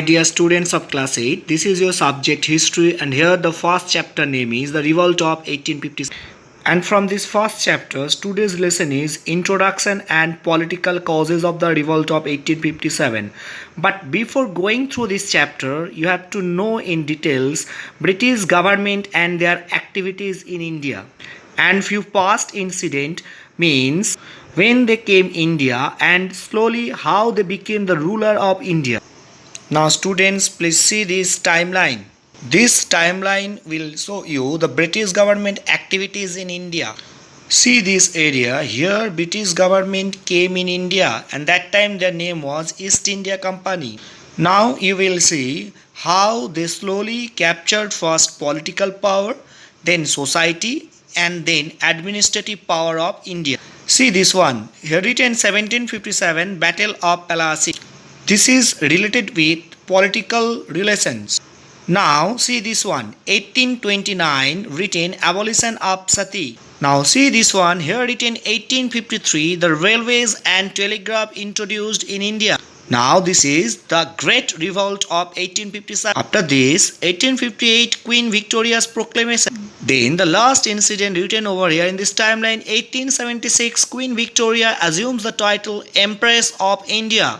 Dear students of class 8, this is your subject history, and here the first chapter name is the revolt of 1857. And from this first chapter, today's lesson is introduction and political causes of the revolt of 1857. But before going through this chapter, you have to know in details British government and their activities in India. And few past incident means when they came India and slowly how they became the ruler of India. Now students, please see this timeline. This timeline will show you the British government activities in India. See this area here. British government came in India and that time their name was East India Company. Now you will see how they slowly captured first political power, then society, and then administrative power of India. See this one here written 1757 Battle of Plassey. This is related with political relations. Now see this one 1829 written abolition of sati. Now see this one here written 1853 the railways and telegraph introduced in India. Now this is the Great Revolt of 1857. After this 1858 Queen Victoria's proclamation. Then the last incident written over here in this timeline 1876 Queen Victoria assumes the title Empress of India.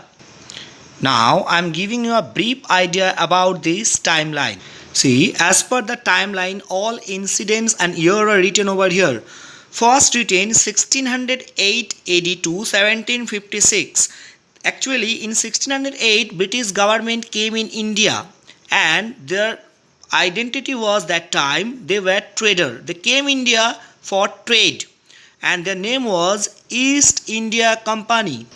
Now I am giving you a brief idea about this timeline. See, as per the timeline, all incidents and year are written over here. First written 1608 AD to 1756. Actually, in 1608, British government came in India, and their identity was that time they were trader. They came India for trade, and their name was East India Company.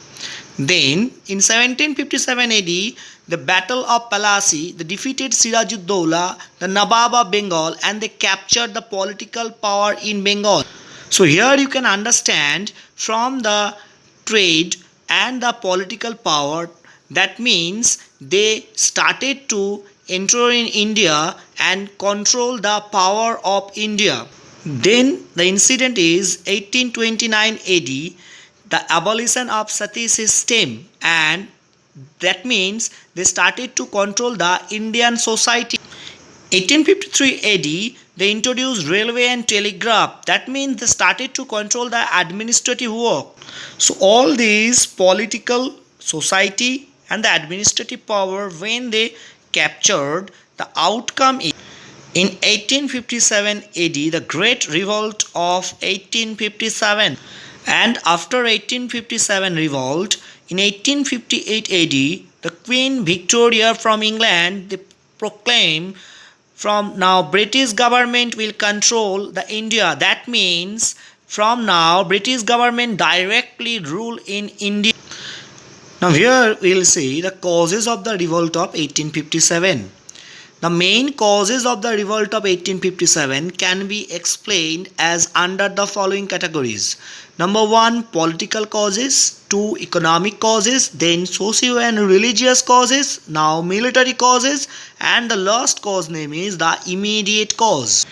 Then, in 1757 AD, the Battle of Plassey, they defeated Sirajuddaulah, the Nawab of Bengal, and they captured the political power in Bengal. So here you can understand from the trade and the political power, that means they started to enter in India and control the power of India. Then the incident is 1829 AD, the abolition of sati system, and that means they started to control the Indian society. 1853 AD, they introduced railway and telegraph. That means they started to control the administrative work. So all these political, society and the administrative power, when they captured, the outcome is in 1857 AD, the Great Revolt of 1857. And after 1857 revolt, in 1858 AD, the Queen Victoria from England, they proclaimed from now British government will control the India. That means from now British government directly rule in India. Now here we will see the causes of the revolt of 1857. The main causes of the revolt of 1857 can be explained as under the following categories. Number 1, political causes. 2, economic causes. Then socio and religious causes. Now military causes. And the last cause name is the immediate cause.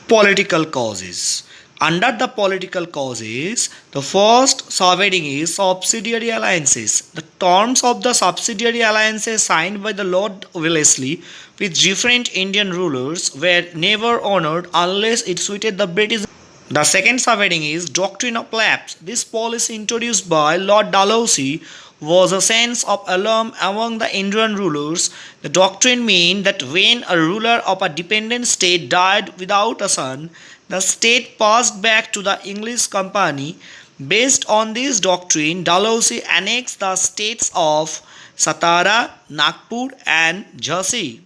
Political causes. Under the political causes, the first subheading is subsidiary alliances. The terms of the subsidiary alliances signed by the Lord Wellesley with different Indian rulers were never honored unless it suited the British. The second subheading is doctrine of lapse. This policy introduced by Lord Dalhousie was a sense of alarm among the Indian rulers. The doctrine meant that when a ruler of a dependent state died without a son, the state passed back to the English company. Based on this doctrine, Dalhousie annexed the states of Satara, Nagpur and Jhansi.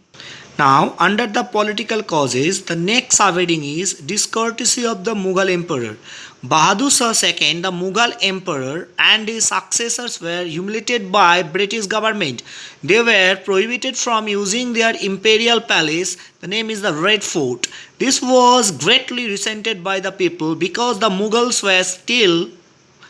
Now, under the political causes, the next subheading is discourtesy of the Mughal emperor. Bahadur Shah II, the Mughal emperor, and his successors were humiliated by British government. They were prohibited from using their imperial palace. The name is the Red Fort. This was greatly resented by the people because the Mughals were still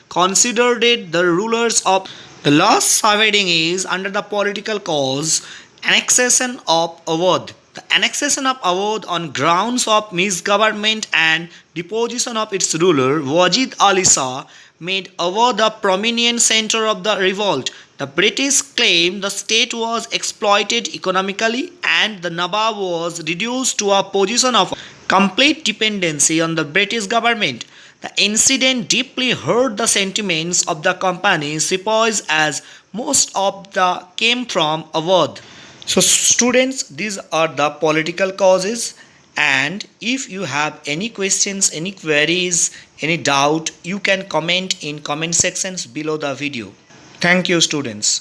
considered the rulers of. The last subheading is under the political cause, annexation of Awadh. The annexation of Awadh on grounds of misgovernment and deposition of its ruler Wajid Ali Shah made Awadh the prominent center of the revolt. The British claimed the state was exploited economically and the Nawab was reduced to a position of complete dependency on the British government. The incident deeply hurt the sentiments of the company sepoys as most of the came from Awadh. So students, these are the political causes, and if you have any questions, any queries, any doubt, you can comment in comment sections below the video. Thank you students.